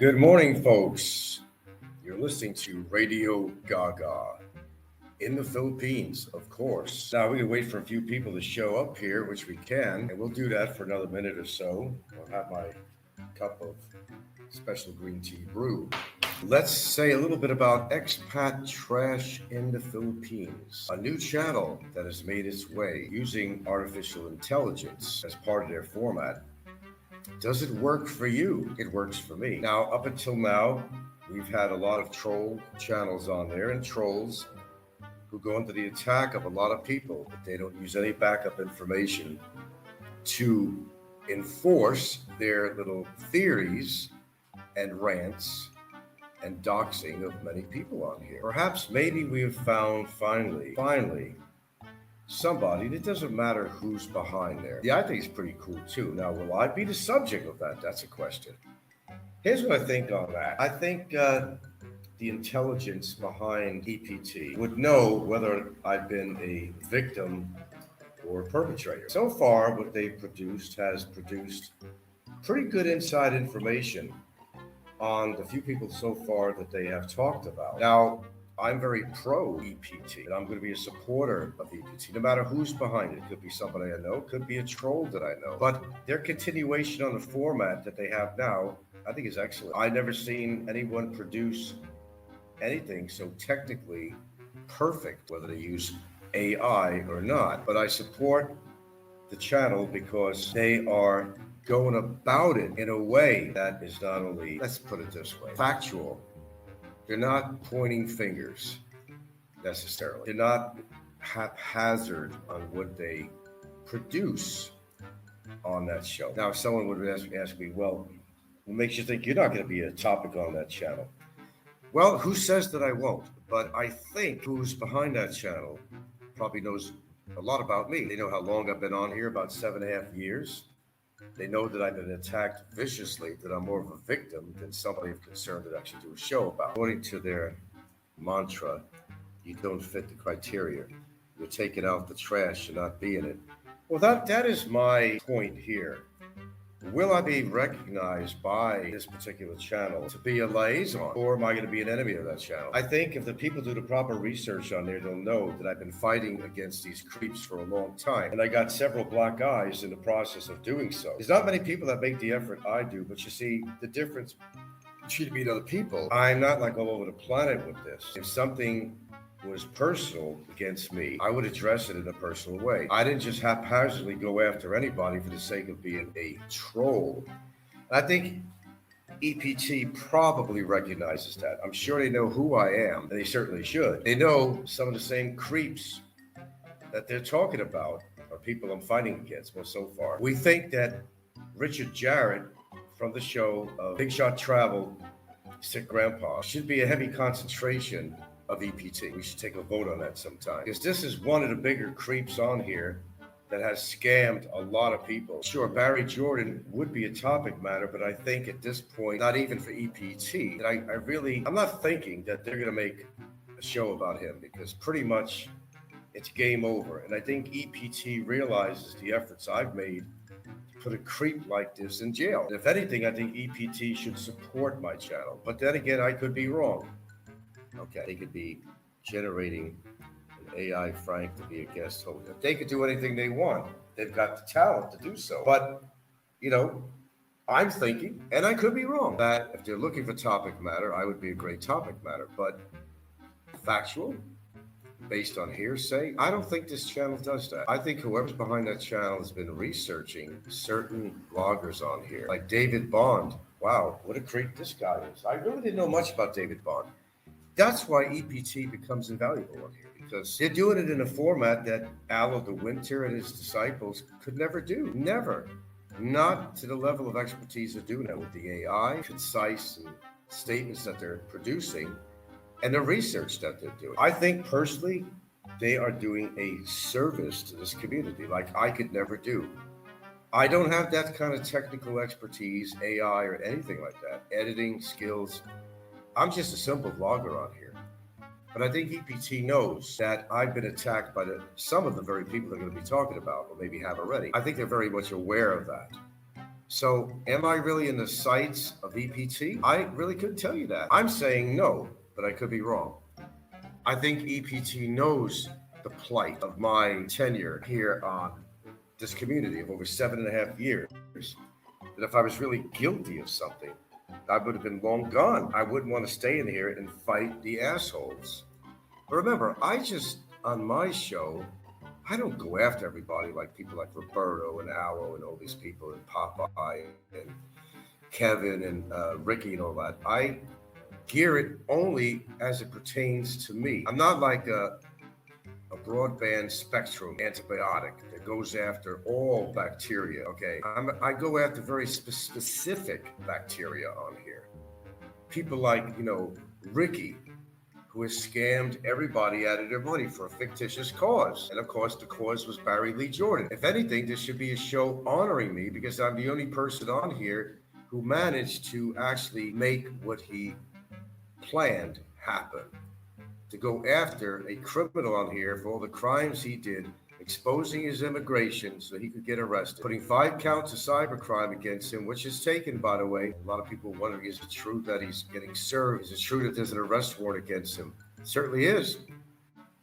Good morning, folks. You're listening to Radio Gaga in the Philippines, of course. Now, we can wait for a few people to show up here, which we can, and we'll do that for another minute or so. I'll have my cup of special green tea brew. Let's say a little bit about Expat Trash in the Philippines, a new channel that has made its way using artificial intelligence as part of their format. Does it work for you? It works for me. Now, up until now, we've had a lot of troll channels on there and trolls who go into the attack of a lot of people, but they don't use any backup information to enforce their little theories and rants and doxing of many people on here. Perhaps maybe we have found finally somebody, it doesn't matter who's behind there. Yeah, I think it's pretty cool too. Now, will I be the subject of that? That's a question. Here's what I think on that. I think the intelligence behind EPT would know whether I've been a victim or a perpetrator. So far, what they've produced has produced pretty good inside information on the few people so far that they have talked about. Now, I'm very pro EPT, and I'm going to be a supporter of EPT, no matter who's behind it. It could be somebody I know, could be a troll that I know. But their continuation on the format that they have now, I think is excellent. I've never seen anyone produce anything so technically perfect, whether they use AI or not. But I support the channel because they are going about it in a way that is not only, let's put it this way, factual. They're not pointing fingers necessarily. They're not haphazard on what they produce on that show. Now, if someone would ask me, well, what makes you think you're not going to be a topic on that channel? Well, who says that I won't? But I think who's behind that channel probably knows a lot about me. They know how long I've been on here, about 7.5 years. They know that I've been attacked viciously, that I'm more of a victim than somebody of concern to actually do a show about. According to their mantra, you don't fit the criteria. You're taking out the trash and not being it. Well, that is my point here. Will I be recognized by this particular channel to be a liaison, or am I going to be an enemy of that channel? I think if the people do the proper research on there, they'll know that I've been fighting against these creeps for a long time, and I got several black eyes in the process of doing so. There's not many people that make the effort I do, but you see, the difference between me and other people, I'm not like all over the planet with this. If something was personal against me, I would address it in a personal way. I didn't just haphazardly go after anybody for the sake of being a troll. I think EPT probably recognizes that. I'm sure they know who I am, and they certainly should. They know some of the same creeps that they're talking about are people I'm fighting against. Well, so far, we think that Richard Jarrett from the show of Big Shot Travel, Sick Grandpa, should be a heavy concentration of EPT. We should take a vote on that sometime, because this is one of the bigger creeps on here that has scammed a lot of people. Sure, Barry Jordan would be a topic matter, but I think at this point, not even for EPT, that I'm not thinking that they're going to make a show about him, because pretty much it's game over. And I think EPT realizes the efforts I've made to put a creep like this in jail. And if anything, I think EPT should support my channel. But then again, I could be wrong. Okay, they could be generating an AI Frank to be a guest host. They could do anything they want. They've got the talent to do so. But, I'm thinking, and I could be wrong, that if they're looking for topic matter, I would be a great topic matter. But factual, based on hearsay, I don't think this channel does that. I think whoever's behind that channel has been researching certain bloggers on here, like David Bond. Wow, what a creep this guy is. I really didn't know much about David Bond. That's why EPT becomes invaluable on here, because they're doing it in a format that Aloe the Winter and his disciples could never do. Never. Not to the level of expertise they're doing that with the AI, concise and statements that they're producing, and the research that they're doing. I think personally, they are doing a service to this community like I could never do. I don't have that kind of technical expertise, AI, or anything like that. Editing skills. I'm just a simple vlogger on here. But I think EPT knows that I've been attacked by some of the very people they're going to be talking about, or maybe have already. I think they're very much aware of that. So, am I really in the sights of EPT? I really couldn't tell you that. I'm saying no, but I could be wrong. I think EPT knows the plight of my tenure here on this community of over 7.5 years. That if I was really guilty of something, I would have been long gone. I wouldn't want to stay in here and fight the assholes. But remember, on my show, I don't go after everybody like people like Roberto and Aloe and all these people and Popeye and Kevin and Ricky and all that. I gear it only as it pertains to me. I'm not like a broadband spectrum antibiotic that goes after all bacteria. Okay, I go after very specific bacteria on here. People like Ricky, who has scammed everybody out of their money for a fictitious cause. And of course, the cause was Barry Lee Jordan. If anything, this should be a show honoring me because I'm the only person on here who managed to actually make what he planned happen. To go after a criminal on here for all the crimes he did, exposing his immigration so he could get arrested, putting 5 counts of cybercrime against him, which is taken, by the way. A lot of people wondering, is it true that he's getting served? Is it true that there's an arrest warrant against him? It certainly is.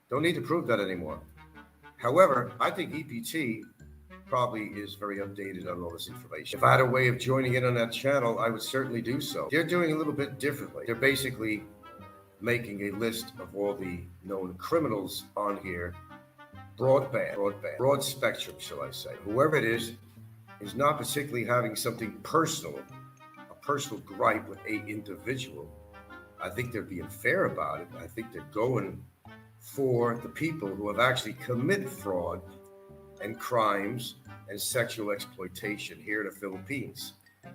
Don't need to prove that anymore. However, I think EPT probably is very updated on all this information. If I had a way of joining in on that channel, I would certainly do so. They're doing a little bit differently. They're basically making a list of all the known criminals on here, broad spectrum, shall I say. Whoever it is not particularly having something personal, a personal gripe with a individual. I think they're being fair about it. I think they're going for the people who have actually committed fraud and crimes and sexual exploitation here in the Philippines.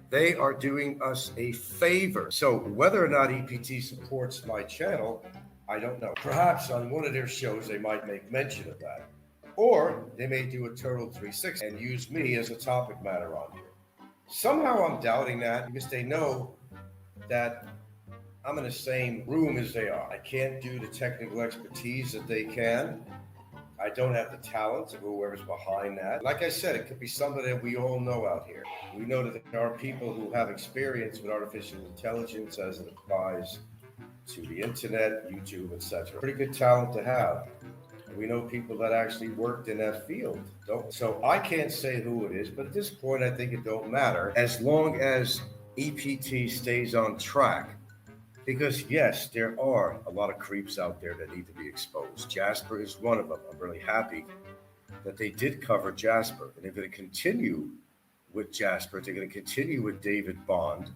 They are doing us a favor. So whether or not EPT supports my channel, I don't know. Perhaps on one of their shows, they might make mention of that. Or they may do a total 360 and use me as a topic matter on here. Somehow I'm doubting that because they know that I'm in the same room as they are. I can't do the technical expertise that they can. I don't have the talent of whoever's behind that. Like I said, it could be somebody that we all know out here. We know that there are people who have experience with artificial intelligence as it applies to the internet, YouTube, etc. Pretty good talent to have. We know people that actually worked in that field. So I can't say who it is, but at this point, I think it don't matter as long as EPT stays on track. Because yes, there are a lot of creeps out there that need to be exposed. Jasper is one of them. I'm really happy that they did cover Jasper. And they're going to continue with Jasper. They're going to continue with David Bond.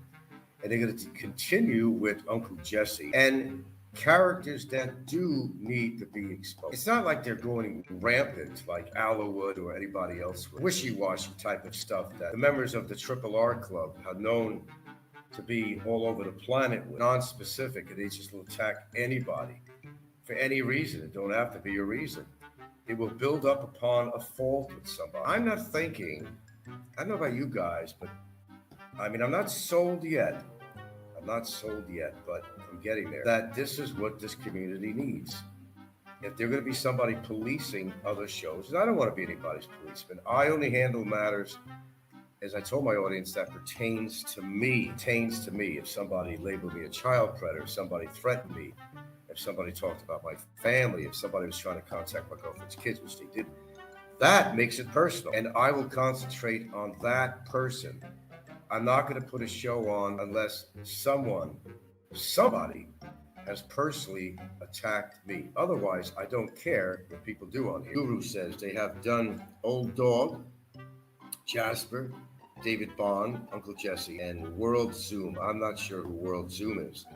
And they're going to continue with Uncle Jesse. And characters that do need to be exposed. It's not like they're going rampant like Aloe would or anybody else would. Wishy-washy type of stuff that the members of the Triple R Club have known to be all over the planet, non-specific, and they just will attack anybody for any reason. It don't have to be a reason. It will build up upon a fault with somebody. I'm not thinking, I don't know about you guys, but I'm not sold yet. But I'm getting there. That this is what this community needs. If they're going to be somebody policing other shows, and I don't want to be anybody's policeman. I only handle matters, as I told my audience, that pertains to me. If somebody labeled me a child predator, if somebody threatened me, if somebody talked about my family, if somebody was trying to contact my girlfriend's kids, which they did, that makes it personal. And I will concentrate on that person. I'm not going to put a show on unless somebody has personally attacked me. Otherwise, I don't care what people do on here. Guru says they have done Old Dog, Jasper, David Bond, Uncle Jesse, and World Zoom. I'm not sure who World Zoom is.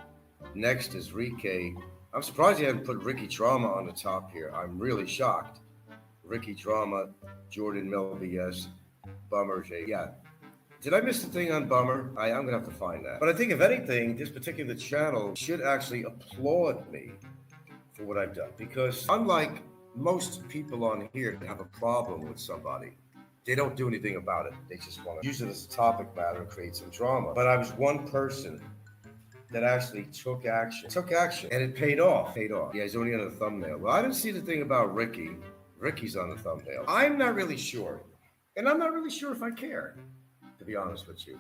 Next is Rike. I'm surprised you haven't put Ricky Drama on the top here. I'm really shocked. Ricky Drama, Jordan Mel BS, Bummer J. Yeah. Did I miss the thing on Bummer? I'm going to have to find that. But I think, if anything, this particular channel should actually applaud me for what I've done. Because unlike most people on here that have a problem with somebody, they don't do anything about it. They just want to use it as a topic matter and create some drama. But I was one person that actually took action, and it paid off. Yeah, he's only on the thumbnail. Well, I didn't see the thing about Ricky. Ricky's on the thumbnail. I'm not really sure. And I'm not really sure if I care, to be honest with you.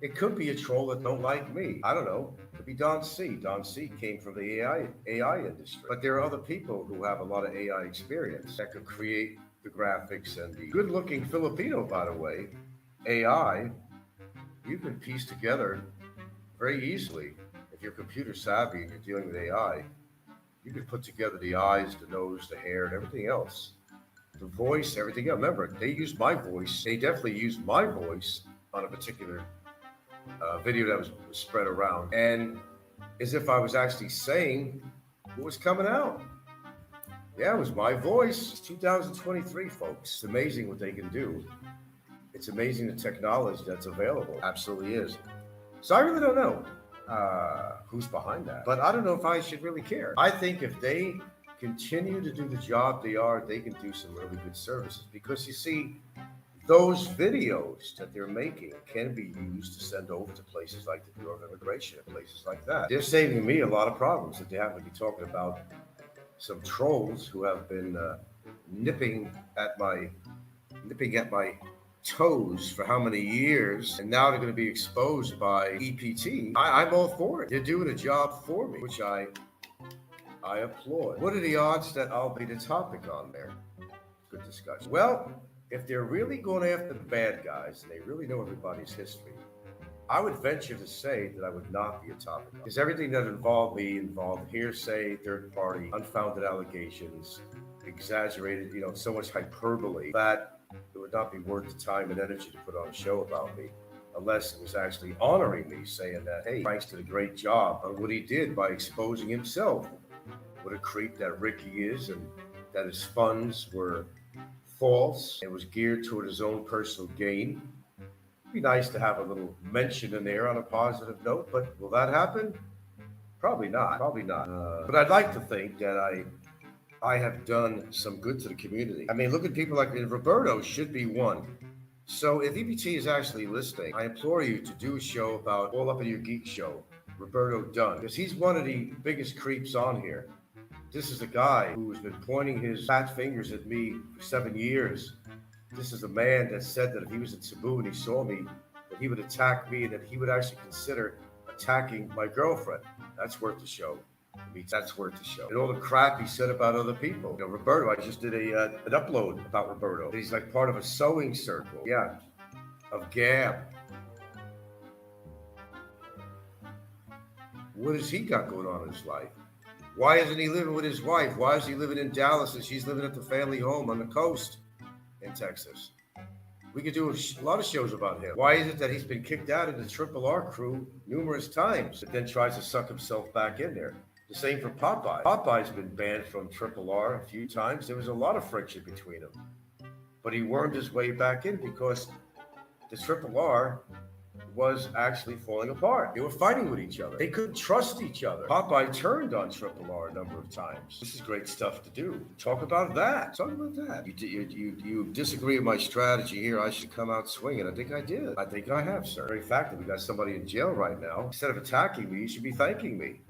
It could be a troll that don't like me. I don't know. It could be Don C. Don C came from the AI industry. But there are other people who have a lot of AI experience that could create the graphics and the good-looking Filipino, by the way. AI, you can piece together very easily. If you're computer savvy and you're dealing with AI, you can put together the eyes, the nose, the hair, and everything else. The voice, everything else. Remember, they used my voice. They definitely used my voice on a particular video that was spread around. And as if I was actually saying what was coming out. Yeah, it was my voice. It's 2023, folks. It's amazing what they can do. It's amazing the technology that's available. Absolutely is. So I really don't know who's behind that. But I don't know if I should really care. I think if they continue to do the job they are, they can do some really good services. Because you see, those videos that they're making can be used to send over to places like the Bureau of Immigration and places like that. They're saving me a lot of problems that they happen to be talking about some trolls who have been nipping at my toes for how many years, and now they're going to be exposed by EPT. I'm all for it. They're doing a job for me, which I applaud. What are the odds that I'll be the topic on there? Good discussion. Well, if they're really going after the bad guys and they really know everybody's history, I would venture to say that I would not be a topic. Because everything that involved me involved hearsay, third party, unfounded allegations, exaggerated, so much hyperbole that it would not be worth the time and energy to put on a show about me, unless it was actually honoring me, saying that, hey, Frank's did a great job on what he did by exposing himself. What a creep that Ricky is, and that his funds were false. It was geared toward his own personal gain. It'd be nice to have a little mention in there on a positive note, but will that happen? Probably not. But I'd like to think that I have done some good to the community. I mean, look at people like Roberto should be one. So if EPT is actually listening, I implore you to do a show about All Up in Your Geek Show, Roberto Dunn, because he's one of the biggest creeps on here. This is a guy who has been pointing his fat fingers at me for 7 years. This is a man that said that if he was in Cebu and he saw me, that he would attack me and that he would actually consider attacking my girlfriend. That's worth the show. That's worth the show. And all the crap he said about other people. Roberto, I just did an upload about Roberto. He's like part of a sewing circle. Yeah. Of Gab. What has he got going on in his life? Why isn't he living with his wife? Why is he living in Dallas and she's living at the family home on the coast in Texas? We could do a lot of shows about him. Why is it that he's been kicked out of the Triple R crew numerous times, but then tries to suck himself back in there? The same for Popeye. Popeye's been banned from Triple R a few times. There was a lot of friction between them. But he wormed his way back in because the Triple R was actually falling apart. They were fighting with each other. They couldn't trust each other. Popeye turned on Triple R a number of times. This is great stuff to do. Talk about that. You disagree with my strategy here. I should come out swinging. I think I did. I think I have, sir. Very fact that we got somebody in jail right now. Instead of attacking me, you should be thanking me.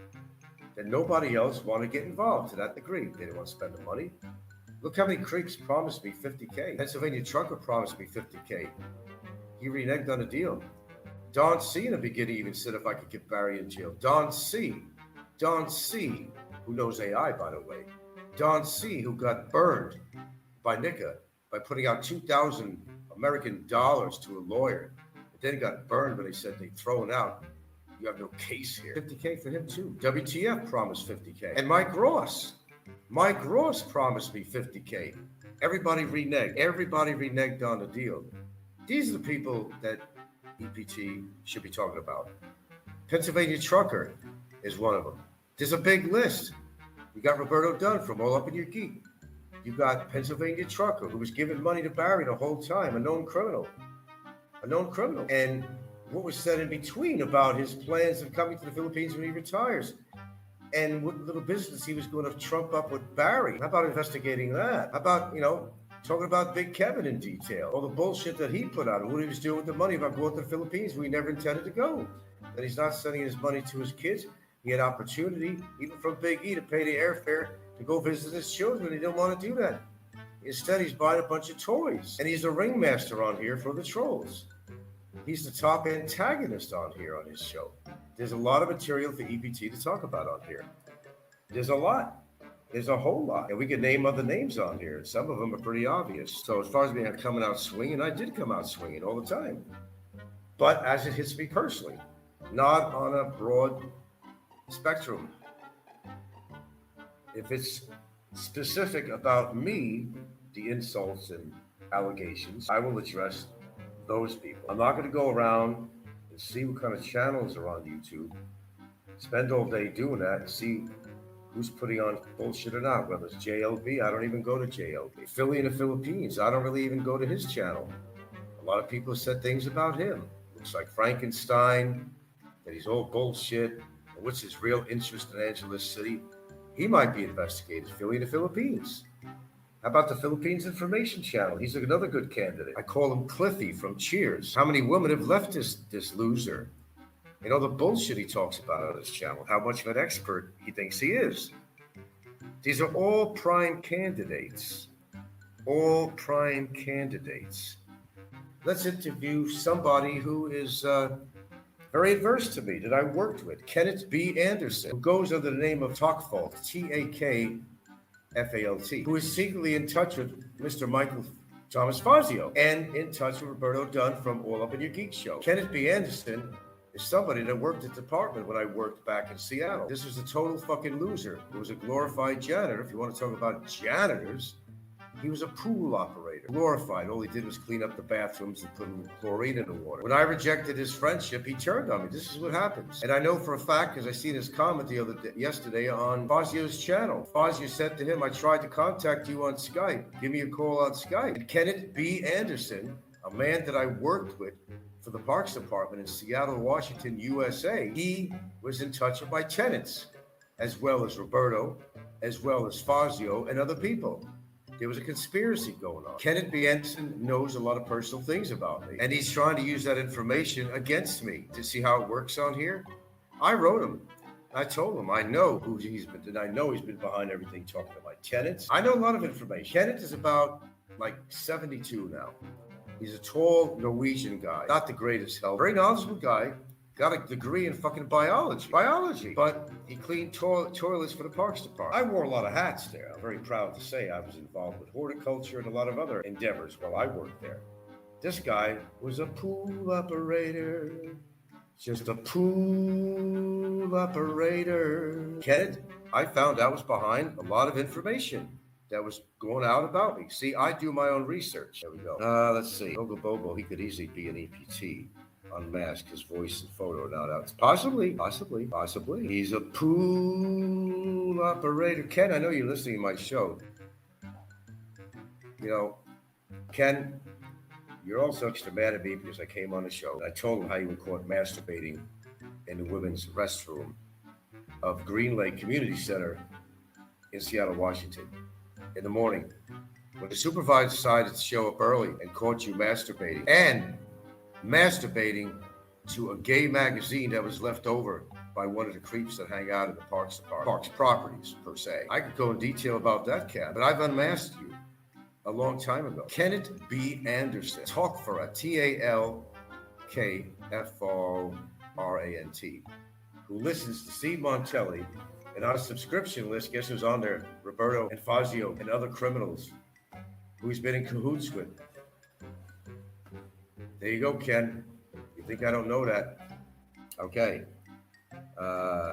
That nobody else wanted to get involved to that degree. They didn't want to spend the money. Look how many creeps promised me $50K. Pennsylvania trucker promised me $50K. He reneged on the deal. Don C in the beginning even said if I could get Barry in jail. Don C, who knows AI, by the way. Don C, who got burned by NICA by putting out 2,000 American dollars to a lawyer. But then got burned when they said they'd thrown out. You have no case here. $50K for him too. WTF promised $50K. And Mike Ross promised me $50K. Everybody reneged on the deal. These are the people that EPT should be talking about. Pennsylvania trucker is one of them. There's a big list. You got Roberto Dunn from All Up in Your Geek. You got Pennsylvania trucker who was giving money to Barry the whole time, a known criminal. And what was said in between about his plans of coming to the Philippines when he retires, and what little business he was going to trump up with Barry. How about investigating that? How about, talking about Big Kevin in detail, all the bullshit that he put out, and what he was doing with the money about going to the Philippines where he never intended to go. That he's not sending his money to his kids. He had opportunity, even from Big E, to pay the airfare to go visit his children. He didn't want to do that. Instead, he's buying a bunch of toys, and he's a ringmaster on here for the trolls. He's the top antagonist on here on his show. There's a lot of material for EPT to talk about on here. There's a lot. There's a whole lot. And we could name other names on here. Some of them are pretty obvious. So as far as me coming out swinging, I did come out swinging all the time. But as it hits me personally, not on a broad spectrum. If it's specific about me, the insults and allegations, I will address those people. I'm not going to go around and see what kind of channels are on YouTube, spend all day doing that and see who's putting on bullshit or not, whether it's JLB. I don't even go to JLB. Philly in the Philippines, I don't really even go to his channel. A lot of people said things about him. Looks like Frankenstein, that he's all bullshit. What's his real interest in Angeles City? He might be investigated. Philly in the Philippines. How about the Philippines Information Channel? He's another good candidate. I call him Cliffy from Cheers. How many women have left this loser? You know, the bullshit he talks about on his channel, how much of an expert he thinks he is. These are all prime candidates. All prime candidates. Let's interview somebody who is very adverse to me that I worked with. Kenneth B. Anderson, who goes under the name of Talkfault, Takfalt, who is secretly in touch with Mr. Michael Thomas Fazio and in touch with Roberto Dunn from All Up in Your Geek Show. Kenneth B. Anderson is somebody that worked at the department when I worked back in Seattle. This was a total fucking loser. He was a glorified janitor. If you want to talk about janitors, he was a pool operator. Glorified. All he did was clean up the bathrooms and put chlorine in the water. When I rejected his friendship, he turned on me. This is what happens. And I know for a fact, because I seen his comment yesterday on Fazio's channel. Fazio said to him, I tried to contact you on Skype. Give me a call on Skype. And Kenneth B. Anderson, a man that I worked with for the Parks Department in Seattle, Washington, USA, he was in touch with my tenants, as well as Roberto, as well as Fazio and other people. There was a conspiracy going on. Kenneth B. Anderson knows a lot of personal things about me, and he's trying to use that information against me. To see how it works on here? I wrote him. I told him I know who he's been, and I know he's been behind everything talking to my tenants. I know a lot of information. Kenneth is about like 72 now. He's a tall Norwegian guy, not the greatest help. Very knowledgeable guy, got a degree in fucking biology, but he cleaned toilets for the Parks Department. I wore a lot of hats there. I'm very proud to say I was involved with horticulture and a lot of other endeavors while I worked there. This guy was a pool operator, just a pool operator. Kenneth, I found I was behind a lot of information that was going out about me. See, I do my own research. There we go. Let's see. Gogo Bobo, he could easily be an EPT. Unmask his voice and photo. Now that's possibly. He's a pool operator. Ken, I know you're listening to my show. You know, Ken, you're also extra mad at me because I came on the show. I told him how you were caught masturbating in the women's restroom of Green Lake Community Center in Seattle, Washington, in the morning. When the supervisor decided to show up early and caught you masturbating to a gay magazine that was left over by one of the creeps that hang out in the Parks properties, per se. I could go in detail about that, Ken, but I've unmasked you a long time ago. Kenneth B. Anderson, Talkforant, Talkforant, who listens to Steve Montelli, and on a subscription list, guess who's on there? Roberto and Fazio and other criminals who he's been in cahoots with. There you go, Ken. You think I don't know that? Okay.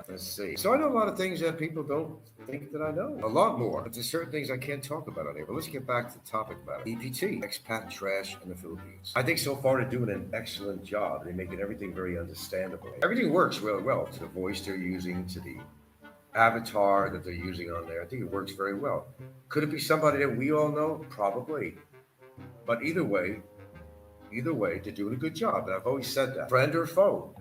Let's see. So I know a lot of things that people don't think that I know. A lot more. But there's certain things I can't talk about on here. But let's get back to the topic about it. EPT, expat trash in the Philippines. I think so far they're doing an excellent job. They're making everything very understandable. Everything works really well to the voice they're using, to the avatar that they're using on there. I think it works very well. Could it be somebody that we all know? Probably. But either way, they're doing a good job. And I've always said that. Friend or foe.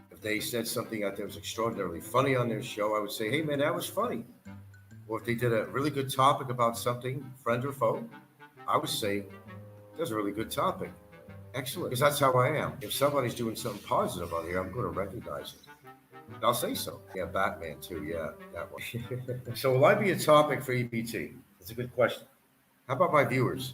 If they said something I think was extraordinarily funny on their show, I would say, hey, man, that was funny. Or if they did a really good topic about something, friend or foe, I would say, that's a really good topic. Excellent. Because that's how I am. If somebody's doing something positive on here, I'm going to recognize it. And I'll say so. Yeah, Batman too. Yeah, that one. So will I be a topic for EPT? That's a good question. How about my viewers?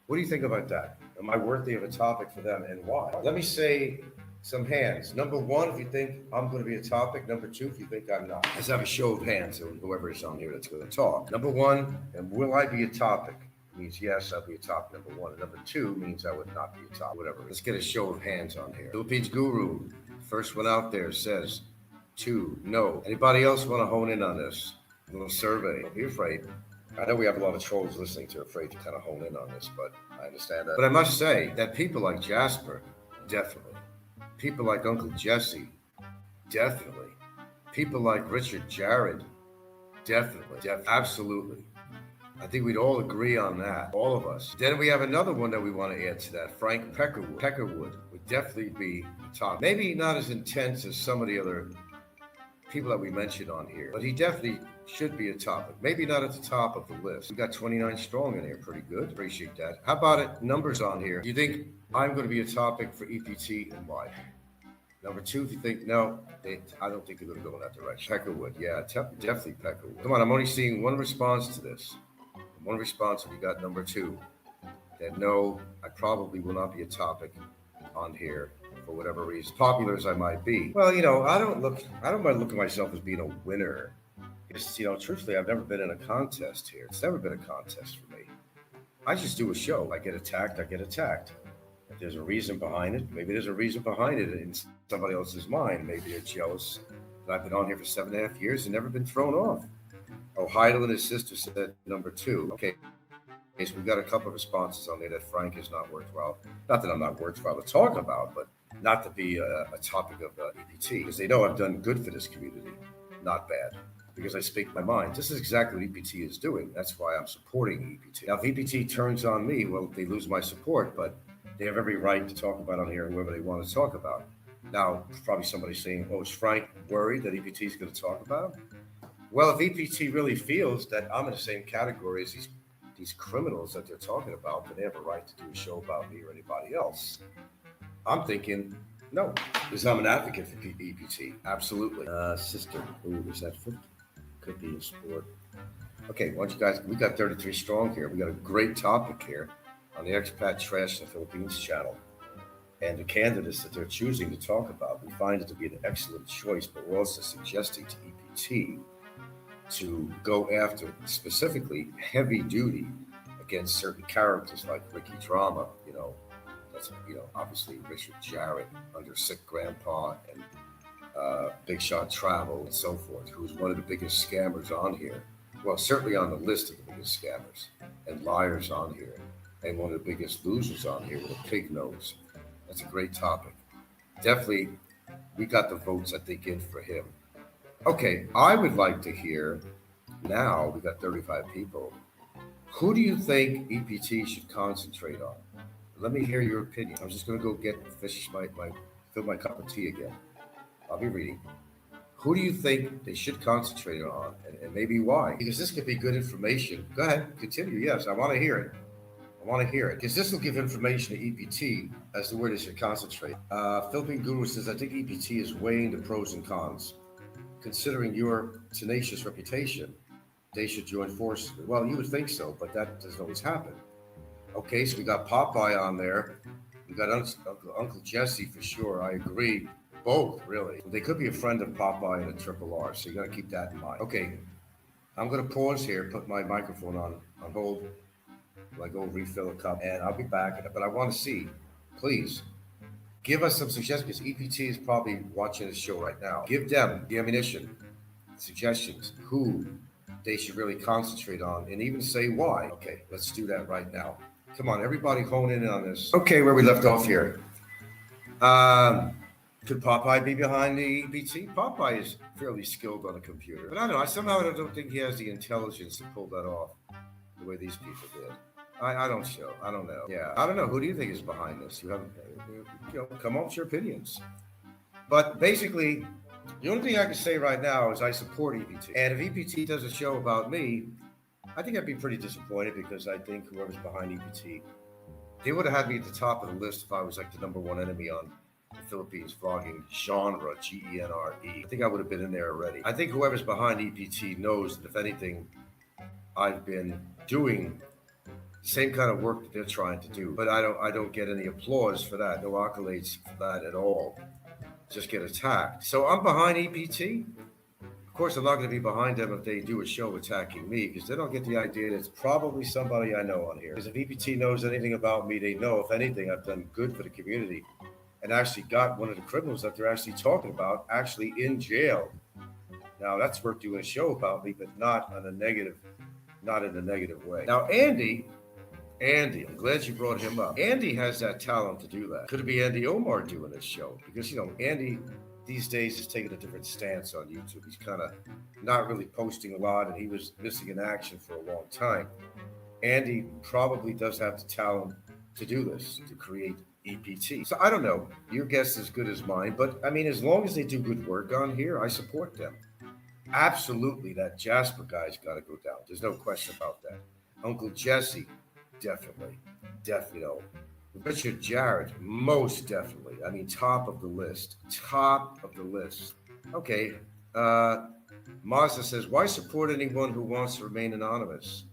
What do you think about that? Am I worthy of a topic for them and why? Let me say some hands. Number one, if you think I'm going to be a topic. Number two, if you think I'm not. Let's have a show of hands on whoever is on here that's going to talk. Number one, and will I be a topic? Means yes, I'll be a topic, number one. And number two means I would not be a topic, whatever. Let's get a show of hands on here. Philippines Guru, first one out there says 2, no. Anybody else want to hone in on this? A little survey. Don't be afraid. I know we have a lot of trolls listening to afraid to kind of hone in on this, but I understand that. But I must say that people like Jasper, definitely. People like Uncle Jesse, definitely. People like Richard Jared, definitely. Absolutely. I think we'd all agree on that, all of us. Then we have another one that we want to add to that, Frank Peckerwood. Peckerwood would definitely be the top. Maybe not as intense as some of the other people that we mentioned on here, but he definitely should be a topic. Maybe not at the top of the list. We got 29 strong in here, pretty good. Appreciate that. How about it? Numbers on here. Do you think I'm going to be a topic for EPT and why? Number two, if you think, no, I don't think they're going to go in that direction. Peckerwood, yeah, definitely Peckerwood. Come on, I'm only seeing one response to this. One response, we got number two, that no, I probably will not be a topic on here for whatever reason. Popular as I might be. Well, I don't mind looking at myself as being a winner. Because, truthfully, I've never been in a contest here. It's never been a contest for me. I just do a show. I get attacked. If there's a reason behind it, maybe there's a reason behind it in somebody else's mind. Maybe they're jealous that I've been on here for 7.5 years and never been thrown off. Oh, Heidel and his sister said number two. Okay, so we've got a couple of responses on there that Frank is not worthwhile. Not that I'm not worthwhile to talk about, but not to be a topic of EPT. Because they know I've done good for this community, not bad. Because I speak my mind. This is exactly what EPT is doing. That's why I'm supporting EPT. Now, if EPT turns on me, well, they lose my support, but they have every right to talk about on here whoever they want to talk about. Now, probably somebody saying, oh, is Frank worried that EPT is going to talk about him? Well, if EPT really feels that I'm in the same category as these criminals that they're talking about, then they have a right to do a show about me or anybody else. I'm thinking, no, because I'm an advocate for EPT. Absolutely. Sister, ooh, is that 50? Could be a sport. Okay, why don't you guys, we got 33 strong here. We got a great topic here on the Expat Trash in the Philippines channel. And the candidates that they're choosing to talk about, we find it to be an excellent choice, but we're also suggesting to EPT to go after specifically heavy duty against certain characters like Ricky Drama, that's obviously Richard Jarrett under Sick Grandpa and Big Shot Travel and so forth, who's one of the biggest scammers on here. Well, certainly on the list of the biggest scammers and liars on here, and one of the biggest losers on here with a pig nose. That's a great topic. Definitely, we got the votes, I think, in for him. Okay, I would like to hear, now we got 35 people, who do you think EPT should concentrate on? Let me hear your opinion. I'm just going to go fill my cup of tea again. I'll be reading. Who do you think they should concentrate on, and maybe why? Because this could be good information. Go ahead, continue. Yes, I want to hear it. Because this will give information to EPT as to where they should concentrate. Philippine Guru says, I think EPT is weighing the pros and cons. Considering your tenacious reputation, they should join forces. Well, you would think so, but that doesn't always happen. Okay, so we got Popeye on there. We got Uncle Jesse for sure. I agree. Both, really. They could be a friend of Popeye and a Triple R, so you got to keep that in mind. Okay, I'm going to pause here, put my microphone on hold. I go refill a cup, and I'll be back. But I want to see, please, give us some suggestions, because EPT is probably watching this show right now. Give them the ammunition, suggestions, who they should really concentrate on, and even say why. Okay, let's do that right now. Come on, everybody hone in on this. Okay, where we left off here. Could Popeye be behind the EPT? Popeye is fairly skilled on a computer. But I don't know, I don't think he has the intelligence to pull that off the way these people did. I don't know. Yeah, I don't know. Who do you think is behind this? You have, come up with your opinions. But basically, the only thing I can say right now is I support EPT. And if EPT does a show about me, I think I'd be pretty disappointed, because I think whoever's behind EPT, they would have had me at the top of the list if I was like the number one enemy on the Philippines vlogging genre, GENRE. I think I would have been in there already. I think whoever's behind EPT knows that if anything, I've been doing Same kind of work that they're trying to do. But I don't get any applause for that. No accolades for that at all. Just get attacked. So I'm behind EPT. Of course, I'm not going to be behind them if they do a show attacking me, because they don't get the idea that it's probably somebody I know on here. Because if EPT knows anything about me, they know, if anything, I've done good for the community and actually got one of the criminals that they're actually talking about actually in jail. Now, that's worth doing a show about me, but not in a negative way. Now, Andy, I'm glad you brought him up. Andy has that talent to do that. Could it be Andy Omar doing this show? Because, Andy these days is taking a different stance on YouTube. He's kind of not really posting a lot, and he was missing in action for a long time. Andy probably does have the talent to do this, to create EPT. So I don't know. Your guess is as good as mine, but I mean, as long as they do good work on here, I support them. Absolutely, that Jasper guy's got to go down. There's no question about that. Uncle Jesse, definitely. Richard Jarrett, most definitely. I mean, top of the list. Okay. Mazda says, why support anyone who wants to remain anonymous?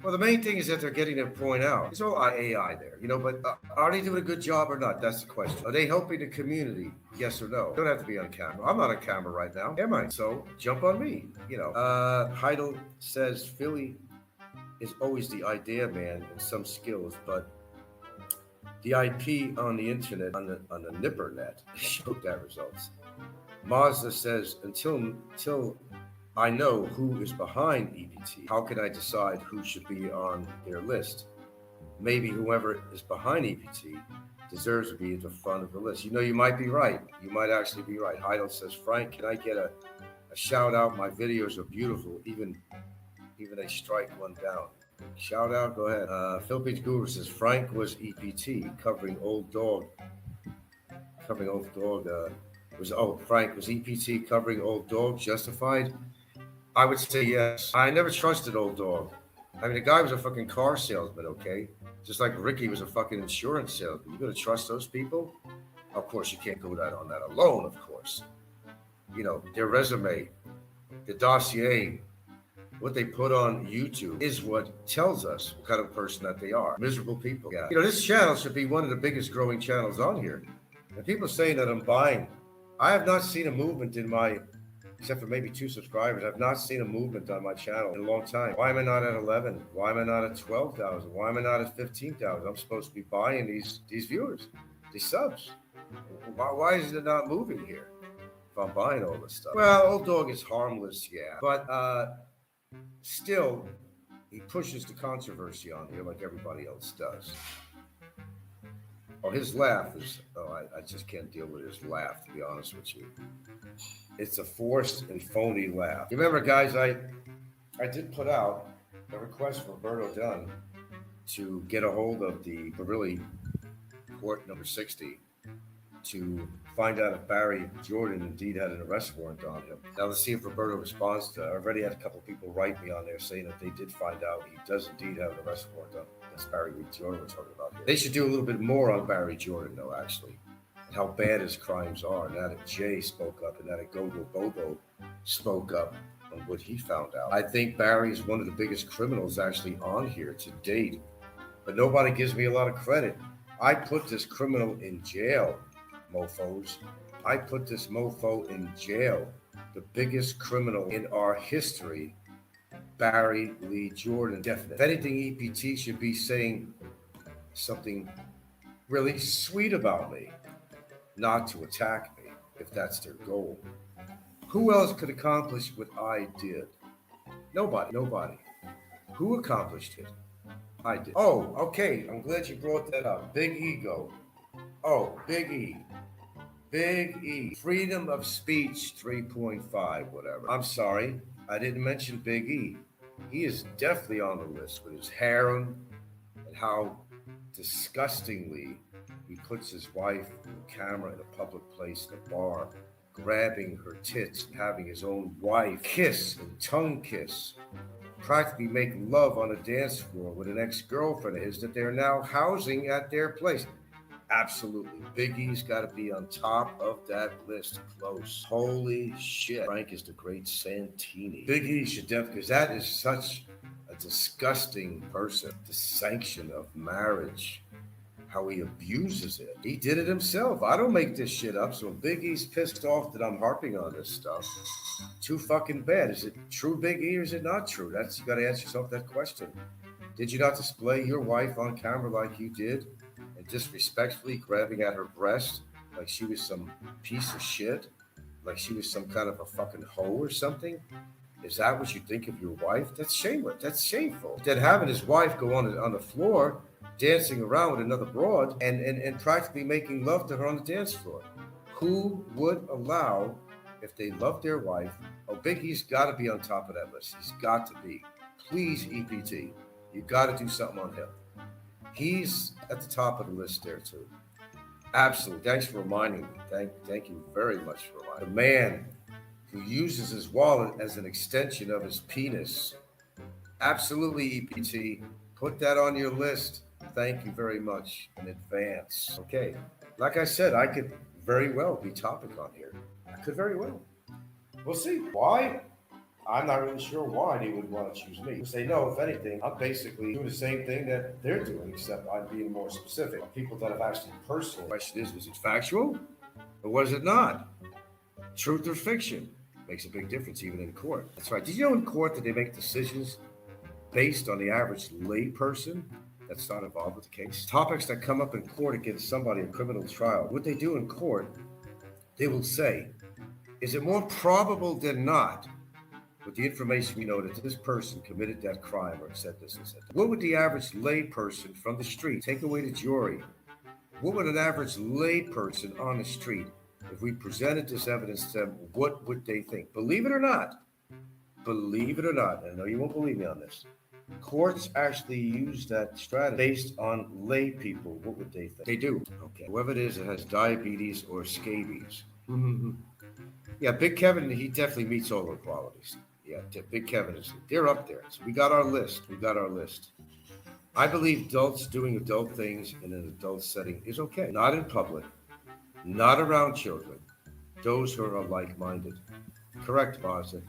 Well, the main thing is that they're getting their point out. It's all AI there, but are they doing a good job or not? That's the question. Are they helping the community? Yes or no? Don't have to be on camera. I'm not on camera right now. Am I? So jump on me. Heidel says, Philly is always the idea man and some skills, but the IP on the internet, on the Nipper net, showed that results. Mazda says, until I know who is behind EPT, how can I decide who should be on their list? Maybe whoever is behind EPT deserves to be at the front of the list. You might be right. You might actually be right. Heidel says, Frank, can I get a shout out? My videos are beautiful. Even they strike one down. Shout out, go ahead. Philippines Guru says, Frank was EPT covering Old Dog. Frank was EPT covering Old Dog, justified? I would say yes. I never trusted Old Dog. I mean, the guy was a fucking car salesman, okay? Just like Ricky was a fucking insurance salesman. You gonna trust those people? Of course, you can't go on that alone, of course. Their resume, the dossier, what they put on YouTube is what tells us what kind of person that they are. Miserable people. Yeah. This channel should be one of the biggest growing channels on here. And people saying that I'm buying. I have not seen a movement except for maybe 2 subscribers. I've not seen a movement on my channel in a long time. Why am I not at 11? Why am I not at 12,000? Why am I not at 15,000? I'm supposed to be buying these viewers, these subs. Why is it not moving here if I'm buying all this stuff? Well, Old Dog is harmless, yeah. But still, he pushes the controversy on here like everybody else does. Oh, his laugh is, I just can't deal with his laugh, to be honest with you. It's a forced and phony laugh. You remember, guys, I did put out a request for Roberto Dunn to get a hold of the Barilli Court number 60 to find out if Barry Jordan indeed had an arrest warrant on him. Now, let's see if Roberto responds to that. I've already had a couple of people write me on there saying that they did find out he does indeed have an arrest warrant on. That's Barry Jordan we're talking about here. They should do a little bit more on Barry Jordan, though, actually, and how bad his crimes are. Now that Jay spoke up and now that Gogo Bobo spoke up on what he found out. I think Barry is one of the biggest criminals actually on here to date, but nobody gives me a lot of credit. I put this criminal in jail. Mofos. I put this mofo in jail. The biggest criminal in our history, Barry Lee Jordan. Definitely. If anything, EPT should be saying something really sweet about me, not to attack me, if that's their goal. Who else could accomplish what I did? Nobody. Who accomplished it? I did. Oh, okay. I'm glad you brought that up. Big ego. Oh, Big E. Big E. Freedom of speech 3.5, whatever. I'm sorry, I didn't mention Big E. He is definitely on the list with his harem and how disgustingly he puts his wife on camera in a public place, in a bar, grabbing her tits and having his own wife kiss and tongue kiss, practically make love on a dance floor with an ex-girlfriend of his that they're now housing at their place. Absolutely. Big E's got to be on top of that list. Close. Holy shit. Frank is the great Santini. Big E should definitely, because that is such a disgusting person. The sanction of marriage. How he abuses it. He did it himself. I don't make this shit up. So Big E's pissed off that I'm harping on this stuff. Too fucking bad. Is it true, Big E, or is it not true? That's, you got to ask yourself that question. Did you not display your wife on camera like you did, and disrespectfully grabbing at her breast like she was some piece of shit, like she was some kind of a fucking hoe or something? Is that what you think of your wife? That's shameless. That's shameful. Then having his wife go on the floor, dancing around with another broad, and practically making love to her on the dance floor. Who would allow, if they love their wife? Oh, Biggie's got to be on top of that list. He's got to be. Please, EPT, you got to do something on him. He's at the top of the list there too. Absolutely. Thanks for reminding me. Thank you very much for reminding me. The man who uses his wallet as an extension of his penis. Absolutely, EPT. Put that on your list. Thank you very much in advance. Okay. Like I said, I could very well be topic on here. I could very well. We'll see. Why? I'm not really sure why they would want to choose me. Say no, if anything, I'm basically doing the same thing that they're doing, except I'm being more specific. People that have asked me personally. The question is, was it factual or was it not? Truth or fiction? Makes a big difference even in court. That's right. Did you know in court that they make decisions based on the average lay person that's not involved with the case? Topics that come up in court against somebody in criminal trial, what they do in court, they will say, is it more probable than not, with the information we know, that this person committed that crime or said this and said that? What would the average lay person from the street, take away the jury, what would an average lay person on the street, if we presented this evidence to them, what would they think? Believe it or not, and I know you won't believe me on this, courts actually use that strategy based on lay people. What would they think? They do. Okay. Whoever it is that has diabetes or scabies. Yeah, Big Kevin, he definitely meets all the qualities. Yeah, Big Kevin they're up there. So we got our list. I believe adults doing adult things in an adult setting is okay. Not in public, not around children, those who are like-minded. Correct, Boston.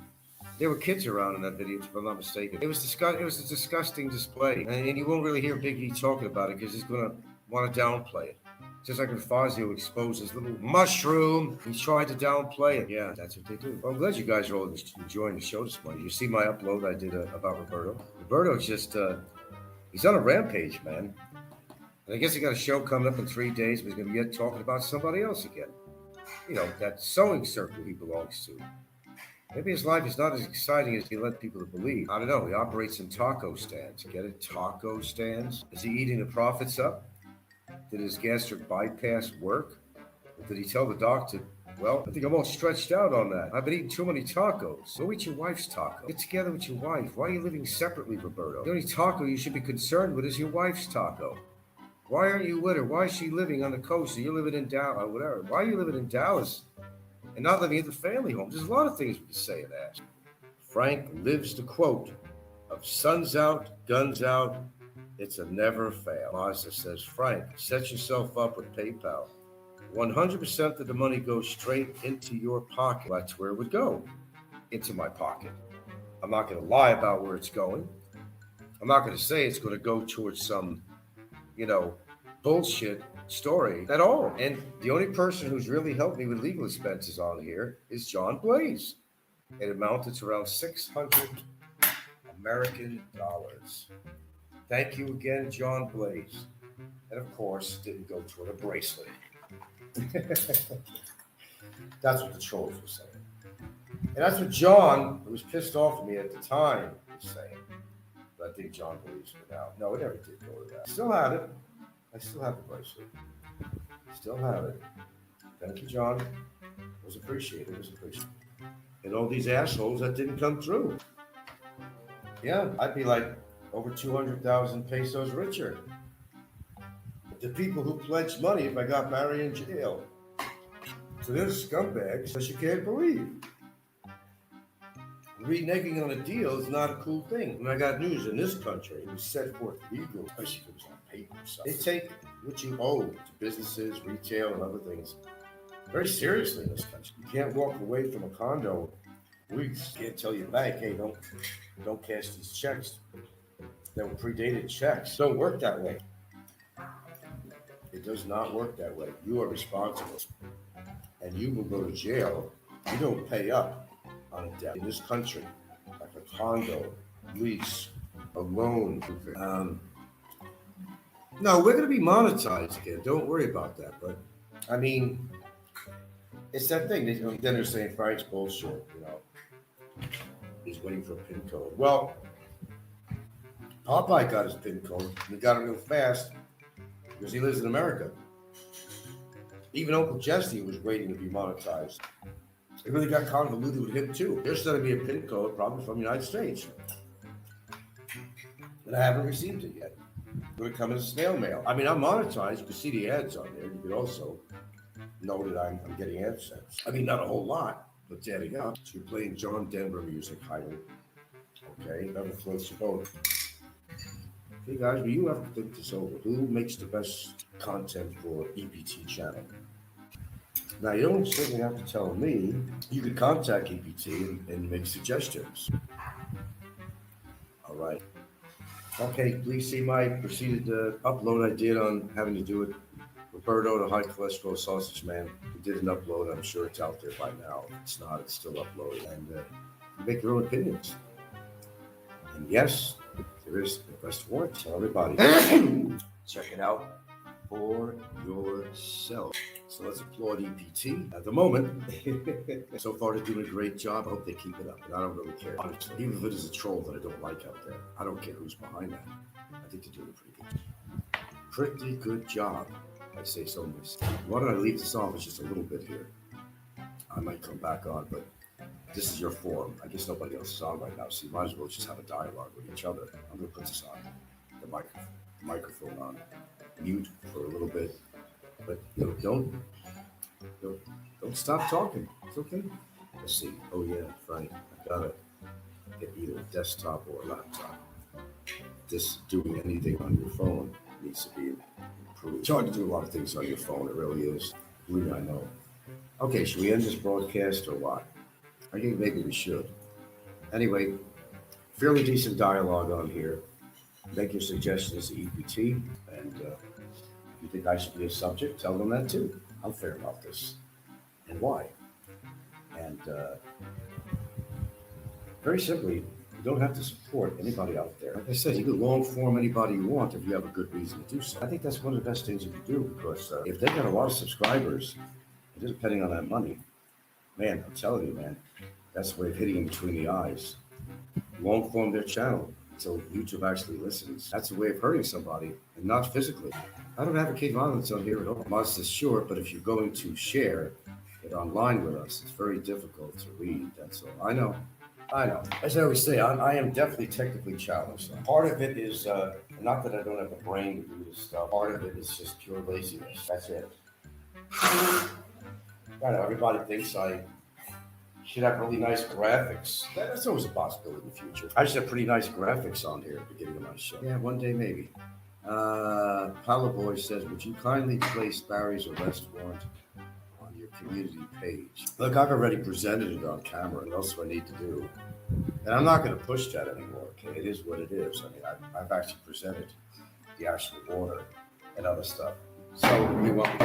There were kids around in that video, if I'm not mistaken. It was a disgusting display, and you won't really hear Big E talking about it because he's going to want to downplay it. Just like when Fazio exposed his little mushroom, he tried to downplay it. Yeah, that's what they do. Well, I'm glad you guys are all enjoying the show this morning. You see my upload I did about Roberto? Roberto's just, he's on a rampage, man. And I guess he got a show coming up in 3 days, but he's going to be talking about somebody else again. You know, that sewing circle he belongs to. Maybe his life is not as exciting as he led people to believe. I don't know. He operates in taco stands. Get it? Taco stands? Is he eating the profits up? Did his gastric bypass work? Or did he tell the doctor, well, I think I'm all stretched out on that. I've been eating too many tacos. Go eat your wife's taco. Get together with your wife. Why are you living separately, Roberto? The only taco you should be concerned with is your wife's taco. Why aren't you with her? Why is she living on the coast? You're living in Dallas or whatever. Why are you living in Dallas and not living at the family home? There's a lot of things we can say and ask. Frank lives the quote of sun's out, guns out. It's a never fail. Mazda says, Frank, set yourself up with PayPal. 100% of the money goes straight into your pocket. That's where it would go, into my pocket. I'm not going to lie about where it's going. I'm not going to say it's going to go towards some, bullshit story at all. And the only person who's really helped me with legal expenses on here is John Blaze. It amounted to around 600 American dollars. Thank you again, John Blaze. And of course, didn't go toward a bracelet. That's what the trolls were saying. And that's what John, who was pissed off at me at the time, was saying. But I think John believes it now. No, it never did go to that. Still have it. I still have the bracelet. Still have it. Thank you, John. It was appreciated. And all these assholes that didn't come through. Yeah, I'd be like over 200,000 pesos richer. The people who pledged money if I got married in jail. So they're scumbags that you can't believe. Reneging on a deal is not a cool thing. When I got news in this country, it was set forth legal, especially if it was on paper. So they take what you owe to businesses, retail, and other things very seriously in this country. You can't walk away from a condo weeks. You can't tell your bank, hey, don't cash these checks. They were predated checks. Don't work that way. It does not work that way. You are responsible, and you will go to jail. You don't pay up on a debt in this country, like a condo, lease, a loan. No, we're going to be monetized again. Don't worry about that. But I mean, it's that thing. Then they're saying Frank's bullshit. He's waiting for a PIN code. Well, Popeye got his PIN code, and he got it real fast because he lives in America. Even Uncle Jesse was waiting to be monetized. It really got convoluted with him too. There's going to be a PIN code, probably from the United States, and I haven't received it yet. It's going to come in snail mail. I mean, I'm monetized. You can see the ads on there. You can also know that I'm getting AdSense. I mean, not a whole lot, but it's adding up. So you're playing John Denver music, Hyden. Okay, never floats your boat. Hey guys, will you ever think this over? Who makes the best content for EPT channel? Now, you don't certainly have to tell me. You could contact EPT and make suggestions. All right. Okay, please see my proceeded upload I did on having to do it. Roberto, the high cholesterol sausage man, he did an upload. I'm sure it's out there by now. If it's not, it's still uploaded. And you make your own opinions. And yes, there is the best warrant. Tell everybody. Check it out for yourself. So let's applaud EPT at the moment. So far, they're doing a great job. I hope they keep it up. And I don't really care. Honestly, even if it is a troll that I don't like out there, I don't care who's behind that. I think they're doing a pretty good job. I say so myself. Why don't I leave this off? It's just a little bit here. I might come back on, but this is your forum. I guess nobody else is on right now, so you might as well just have a dialogue with each other. I'm going to put this on the microphone on mute for a little bit, but don't stop talking. It's okay. Let's see. Oh yeah, Frank, I gotta get either a desktop or a laptop. Just doing anything on your phone needs to be improved. It's hard to do a lot of things on your phone. It really is. Believe me, I know. Okay, should we end this broadcast or what? I think maybe we should. Anyway, fairly decent dialogue on here. Make your suggestions to EPT, and if you think I should be a subject, tell them that too. I'm fair about this, and why. And very simply, you don't have to support anybody out there. Like I said, you can long form anybody you want if you have a good reason to do so. I think that's one of the best things you can do, because if they got a lot of subscribers, they're depending on that money. Man, I'm telling you, man, that's the way of hitting them between the eyes. Long form their channel until YouTube actually listens. That's a way of hurting somebody, and not physically. I don't advocate violence on here at all. Modest is short, but if you're going to share it online with us, it's very difficult to read. That's all. I know. As I always say, I am definitely technically challenged. Part of it is, not that I don't have a brain to do this stuff. Part of it is just pure laziness. That's it. I know everybody thinks I should have really nice graphics. That's always a possibility in the future. I should have pretty nice graphics on here at the beginning of my show. Yeah, one day maybe. Paolo Boy says, would you kindly place Barry's arrest warrant on your community page? Look, I've already presented it on camera. What else do I need to do? And I'm not going to push that anymore. Okay, it is what it is. I mean, I've actually presented the actual order and other stuff. So we want.